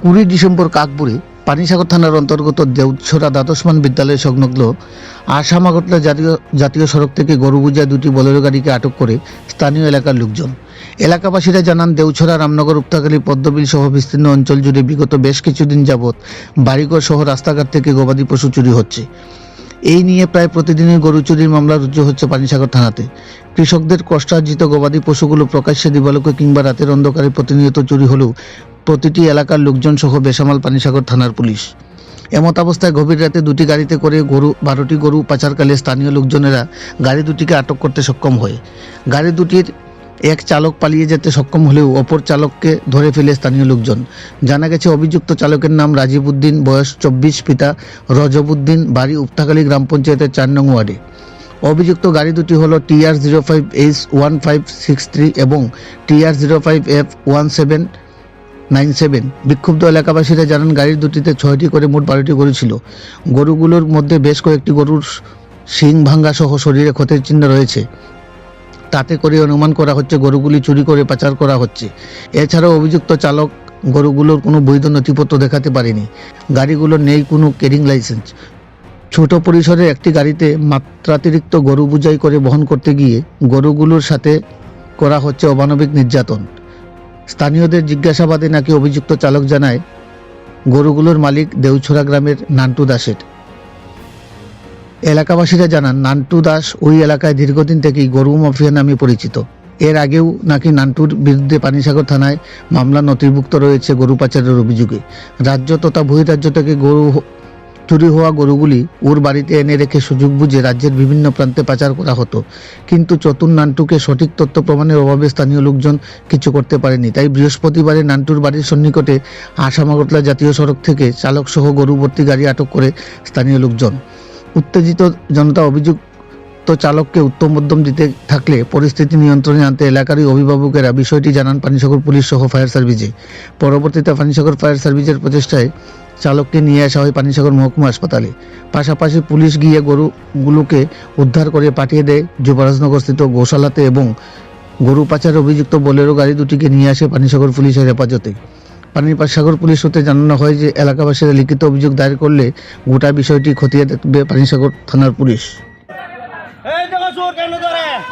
20 December কাকপুরে Panisagar থানার অন্তর্গত দেউছড়া দ্বাদশমান বিদ্যালয় সংলগ্ন আসাম আগরতলা জাতীয় সড়ক থেকে গরু বোঝাই দুটি বোলেরো গাড়িকে আটক করে স্থানীয় এলাকার লোকজন। এলাকাবাসীরা জানান, দেউছড়া, রামনগর, উপতাকালী, পদ্মবিল সহ বিস্তীর্ণ অঞ্চল জুড়ে বিগত বেশ কিছুদিন যাবৎ বাড়িঘর সহ রাস্তাঘাট থেকে গবাদি পশু চুরি হচ্ছে। এই নিয়ে প্রায় প্রতিদিনই গরু চুরির মামলা রুজু হচ্ছে পানিসাগর থানাতে। কৃষকদের কষ্টার্জিত গবাদি পশুগুলো প্রকাশ্যে দিবালোকে কিংবা রাতের অন্ধকারে প্রতিনিয়ত চুরি হলেও প্রতিটি এলাকার লোকজন সহ বেসামাল পানিসাগর থানার পুলিশ। এমত অবস্থায় গভীর রাতে দুটি গাড়িতে করে 12টি গরু পাচারকালে স্থানীয় লোকজনেরা গাড়ি দুটিকে আটক করতে সক্ষম হয়। গাড়ি দুটির এক চালক পালিয়ে যেতে সক্ষম হলেও অপর চালককে ধরে ফেলে স্থানীয় লোকজন। জানা গেছে, অভিযুক্ত চালকের নাম রাজীব উদ্দিন, বয়স 24, পিতা রজব উদ্দিন, বাড়ি উপতাকালী গ্রাম পঞ্চায়েতের 4 নং ওয়ার্ডে। অভিযুক্ত গাড়ি দুটি হল TR05H1563 এবং TR05F1797। বিক্ষুব্ধ এলাকাবাসীরা জানান, গাড়ির দুটিতে 6টি করে মোট 12টি গরু ছিল। গরুগুলোর মধ্যে বেশ কয়েকটি গরুর শিং ভাঙ্গা সহ শরীরে ক্ষতের চিহ্ন রয়েছে। তাতে করে অনুমান করা হচ্ছে গরুগুলি চুরি করে পাচার করা হচ্ছে। এছাড়াও অভিযুক্ত চালক গরুগুলোর কোনো বৈধ নথিপত্র দেখাতে পারেনি। গাড়িগুলোর নেই কোনো ক্যারিং লাইসেন্স। ছোট পরিসরে একটি গাড়িতে মাত্রাতিরিক্ত গরু বোঝাই করে বহন করতে গিয়ে গরুগুলোর সাথে করা হচ্ছে অমানবিক নির্যাতন। স্থানীয়দের জিজ্ঞাসাবাদে নাকি অভিযুক্ত চালক জানায়, গরুগুলোর মালিক দেউছড়া গ্রামের নান্টু দাসের। এলাকাবাসীরা জানান, নান্টু দাস ওই এলাকায় দীর্ঘদিন থেকেই গরু মাফিয়া নামে পরিচিত। এর আগেও নাকি নান্টুর বিরুদ্ধে পানিসাগর থানায় মামলা নথিভুক্ত রয়েছে গরু পাচারের অভিযোগে। রাজ্য তথা বহিরাজ্য থেকে চুরি হওয়া গরুগুলি ওর বাড়িতে এনে রেখে সুযোগ বুঝে রাজ্যের বিভিন্ন প্রান্তে পাচার করা হতো। কিন্তু চতুর নান্টুকে সঠিক তথ্য প্রমাণের অভাবে স্থানীয় লোকজন কিছু করতে পারেনি। তাই বৃহস্পতিবারে নান্টুর বাড়ির সন্নিকটে আসাম আগরতলা জাতীয় সড়ক থেকে চালক সহ গরু ভর্তি গাড়ি আটক করে স্থানীয় লোকজন। উত্তেজিত জনতা অভিযুক্ত চালককে উত্তম মধ্যম দিতে থাকলে পরিস্থিতি নিয়ন্ত্রণে আনতে এলাকারই অভিভাবকেরা বিষয়টি জানান পানিসাগর পুলিশ সহ ফায়ার সার্ভিসে। পরবর্তীতে পানিসাগর ফায়ার সার্ভিসের প্রচেষ্টায় চালককে নিয়ে আসা হয় পানিসাগর মহকুমা হাসপাতালে। পাশাপাশি পুলিশ গিয়ে গরুগুলোকে উদ্ধার করে পাঠিয়ে দেয় যুবরাজনগরস্থিত গোশালাতে এবং গরু পাচারে অভিযুক্ত বোলেরো গাড়ি দুটিকে নিয়ে আসে পানিসাগর পুলিশের হেফাজতে। পানিসাগর পুলিশ সূত্রে জানানো হয় যে, এলাকাবাসীরা লিখিত অভিযোগ দায়ের করলে গোটা বিষয়টি খতিয়ে দেখবে পানিসাগর থানার পুলিশ।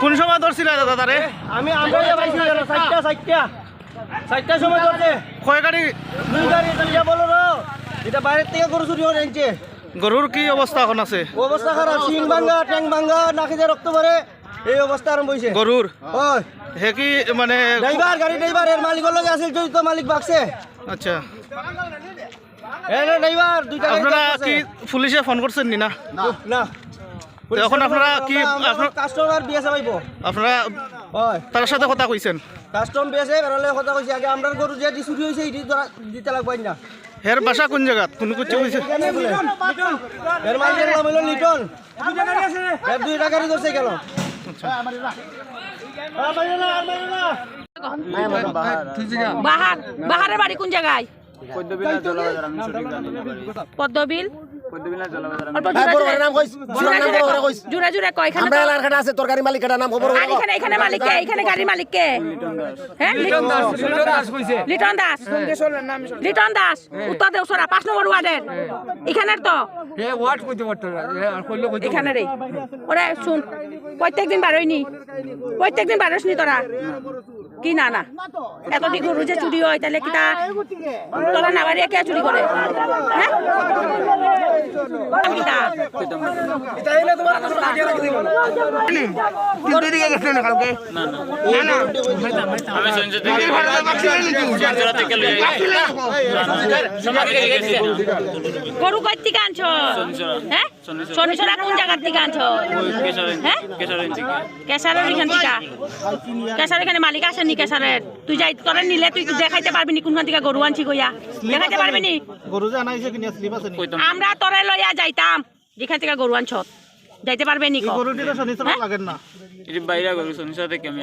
কোন সময় ধরছিল দাদা তারে? আমি আমরা পাইছি জানো, চারটা সময় ধরছে। কয় গাড়ি? দুই গাড়ি এটা বলো না, এটা বাইরের থেকে গরু চুরি হয়ে এনেছে। গরুর কি অবস্থা এখন আছে? অবস্থা খারাপ, শিং ভাঙ্গা, ট্যাং ভাঙ্গা, নাকিতে রক্ত পড়ে, এই অবস্থা আরম্ভ হয়েছে গরুর। ওই হে কি মানে গাড়ি ড্রাইভার এর মালিকের লগে আছে, জড়িত মালিক ভাগছে। আচ্ছা, ড্রাইভার দুইটা গাড়ি আপনারা ভাগছে। কি পুলিশে ফোন করছেন নি? না না, এখন আপনারা কি কাস্টমার বিএসএ পাইবো? আপনারা ওই তার সাথে কথা কইছেন? কাস্টম বিএসএ বেরোলে কথা কইছি, আগে আমরার গরু যে চুরি হয়েছে এটি দিতে লাগবে না। হের বাসা কোন জায়গাত? কোন কিছু কইছে? এর মালিকের নাম হলো লিটন। এর দুইটা গাড়ি ধরছে কেন? বাহারের বাড়ি কোন জায়গায়? পদ্মবিল। জুড়ে জুড়ে কয় এখানে এখানে মালিক কে? এখানে গাড়ির মালিক কে? হ্যাঁ, লিটন দাস উত্তর দেউছড়া 5 নম্বর ওয়ার্ডের এখানের তো এখানে রে। ওরে শুন, প্রত্যেকদিন বারোসনি তোরা কি? না না, এতটি গরু যে চুরি হয় তাহলে কি তোরা না বাড়ি কে চুরি করে? হ্যাঁ, গরু কই থেকে আনছ? হ্যাঁ, শনিছড়া কোন জায়গার থেকে আনছ? হ্যাঁ, কেশারের এখান থেকে। কেশার এখানে মালিক আসেনি কেশারের? তুই যাই তোরা নিলে তুই দেখাইতে পারবি নি কোনখান থেকে গরু আনছি কইয়া? দেখাইতে পারবি নি? আমরা তোরে লইয়া যাইতাম যেখান থেকে গরু আনছ, যাইতে পারবে নি?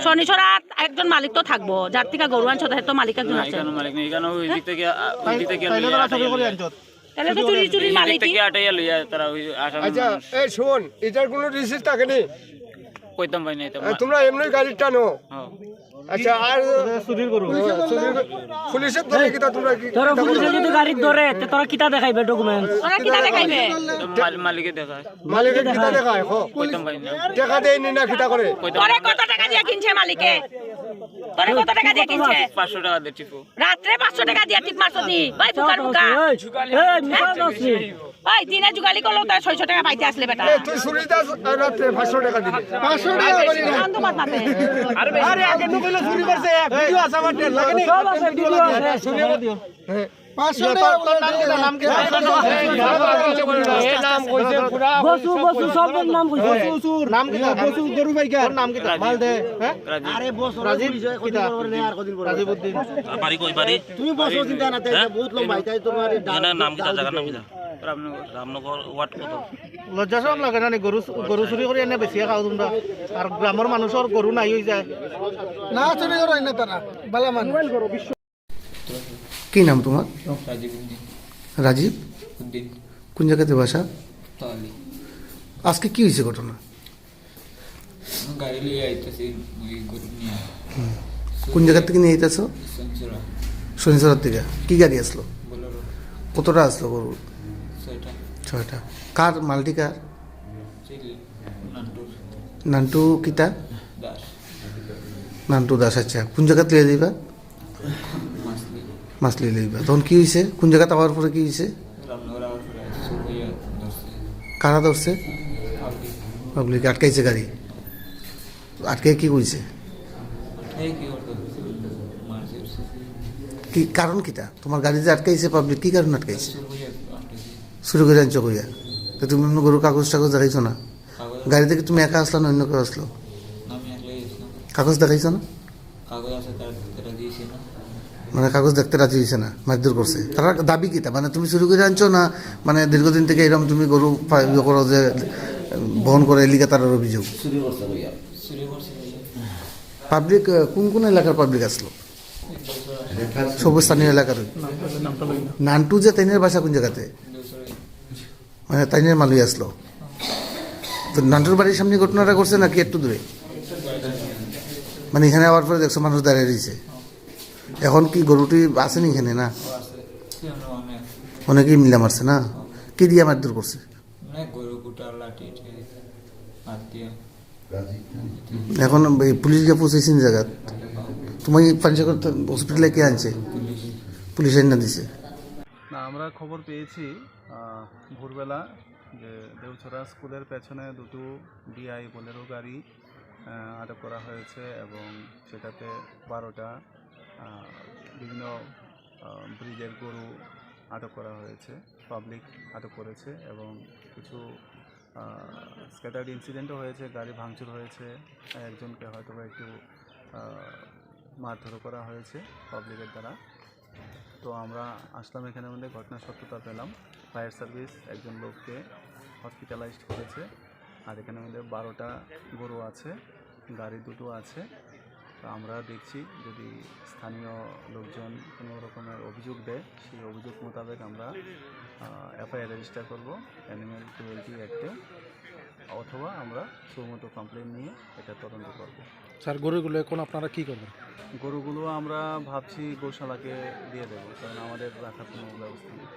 শনিছড়া একজন মালিক তো থাকবো, যার থেকে গরু আনছ তো মালিক একজন আছে। তাহলে তো চুরির মালিক। আচ্ছা, এই শোন, এটার কোনো রিসিপ্ট থাকে নি? কইতাম ভাই নাই তোমরা এমনি গাড়ি টানো, আচ্ছা আর চুরির গরু পুলিশের ধরে কিতা তোমরা কি তোরা পুলিশে যদি গাড়িত ধরে তে তোরা কিতা দেখাইবে ডকুমেন্ট ওরা কিতা দেখাইবে মালিকের কিতা দেখায় টাকা দেয়নি না কিতা করে তোরে কত টাকা দিয়ে কিনছে মালিকে তোরে কত টাকা দিয়ে কিনছে 500 টাকা দিয়ে টিপো রাত্রে 500 টাকা দিয়ে টিপ মারছ নি ওই ফুকার ফুকা ওই দিনে জুগালি করলো তার 600 টাকা পাইতে আসলে বেটা তুই সুরিদাস রাতে 500 টাকা দিবি 500 টাকা বলি না আন্দো মাত মাতে আরে আগে তো কইলো চুরি করছে ভিডিও আছে আমার টেল লাগে নি সব আছে ভিডিও আছে শুনিয়ে দিও 500 টাকা নাম কি নাম কইছে পুরা বসু বসু সব নাম কইছে নাম কি বসু গরু ভাইকা নাম কি মাল দে আরে বস রাজীব কিতা রাজীবউদ্দিন বাড়ি কই বাড়ি তুমি বসো চিন্তা না তাই বহুত লম্বা তাই তোমার না নাম কি জায়গার নাম কি রামনগর ওয়ার্ড কত লজ্জা সব লাগে না নি? গরু চুরি করে এনে বেছিয়ে খাও তোমরা আর গ্রামের মানুষের গরু নাই হয়ে যায় না চুরি করো না তারা বালা মান কি নাম তোমার? রাজীব। কোন জায়গাতে বাসা? আজকে কি হয়েছে ঘটনা? গাড়ি লিয়ে আইতেছি ওই গরু নিয়ে কোন জায়গা থেকে নিয়ে যেতেছ? সঞ্চরা শনিচরের থেকে। কি গাড়ি আসলো? বোলেরো কতটা আসলো গরু? 6টা 6টা। কার মাল্টি কার? চিল নান্টুর নান্টু কিতা? দাস নান্টু দাস। আচ্ছা, কোন জায়গাতে লিয়ে যাইবা? মাসলি মাছলি লইবা। তখন কি হয়েছে? কোন জায়গাতে আবার পরে কি হয়েছে? রামনগর আওয়ার পরে সুবইয়া ধরছে কারা ধরছে? পাবলিক পাবলিক আটকাইছে গাড়ি। আটকে কি কইছে? এই কি করতো মারছে কি কারণ কিটা? তোমার গাড়ি যে আটকাইছে পাবলিক, কি কারণ আটকাইছে? সুবইয়া আটকেছে শুরু করে আনছো কইয়া। তো তুমি অন্য গরু কাগজ টাগজ দেখাইছো না? কাগজ গাড়ি থেকে তুমি একা আসলো না অন্য কেউ আসলো? আমি একলাই গেছিলাম কাগজ দেখাইছো না? কাগজ আছে তারা দিয়েছে না মানে কাগজ দেখতে রাজি হয়েছে না, মারধর করছে। তারা দাবি কিটা? মানে তুমি শুরু করে আনছো না মানে দীর্ঘদিন থেকে এরকম তুমি গরু ইয়ে করো যে বহন করে এলিকা তার অভিযোগ? চুরি করছে ভাইয়া পাবলিক কোন কোন এলাকার পাবলিক আসলো? সব স্থানীয় এলাকার। নান্টু যে তাইনের বাসা কোন জায়গাতে? মানে তাইনের মালুই আসলো। তো নান্টুর বাড়ির সামনে ঘটনাটা করছে নাকি একটু দূরে? মানে এখানে আবার পরে দেখছো মানুষ দাঁড়িয়ে রয়েছে। এখন কি গরুটি আসেনি এখানে? না, অনেক অনেকেই মিলে মারছে না? কি দিয়ে মারধর করছে? অনেক গরু কুটার লাঠি হাত দিয়ে এখন এই পুলিশ গিয়ে পৌঁছেছেন জায়গা? তুমি পাঞ্চাগর হসপিটালে কে আনছে? পুলিশ এনে দিছে। না, আমরা খবর পেয়েছি ভোরবেলা যে দেউছড়া স্কুলের পেছনে দুটো ডিআই বোলেরো গাড়ি আটক করা হয়েছে এবং সেটাতে 12টা বিভিন্ন ব্রিডের গরু আটক করা হয়েছে, পাবলিক আটক করেছে এবং কিছু স্ক্যাটার্ড ইনসিডেন্টও হয়েছে, গাড়ি ভাঙচুর হয়েছে, একজনকে হয়তো একটু মারধর করা হয়েছে পাবলিকের দ্বারা। তো আমরা আসলাম এখানের মধ্যে, ঘটনার সত্যতা পেলাম। ফায়ার সার্ভিস একজন লোককে হসপিটালাইজড করেছে আর এখানের মধ্যে 12টা গরু আছে, গাড়ি দুটো আছে। তো আমরা দেখছি যদি স্থানীয় লোকজন কোনো রকমের অভিযোগ দেয় সেই অভিযোগ মোতাবেক আমরা এফআইআর রেজিস্টার করব অ্যানিম্যাল ক্রুয়েলটি অ্যাক্টে, অথবা আমরা সুমতো কমপ্লেন নিয়ে এটা তদন্ত করব। স্যার, গরুগুলো এখন আপনারা কি করবেন? গরুগুলো আমরা ভাবছি গোশালাকে দিয়ে দেবো, কারণ আমাদের রাখার কোনো ব্যবস্থা নেই।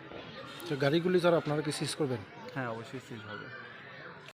গাড়িগুলি স্যার আপনারা কি সিজ করবেন? হ্যাঁ, অবশ্যই সিজ হবে।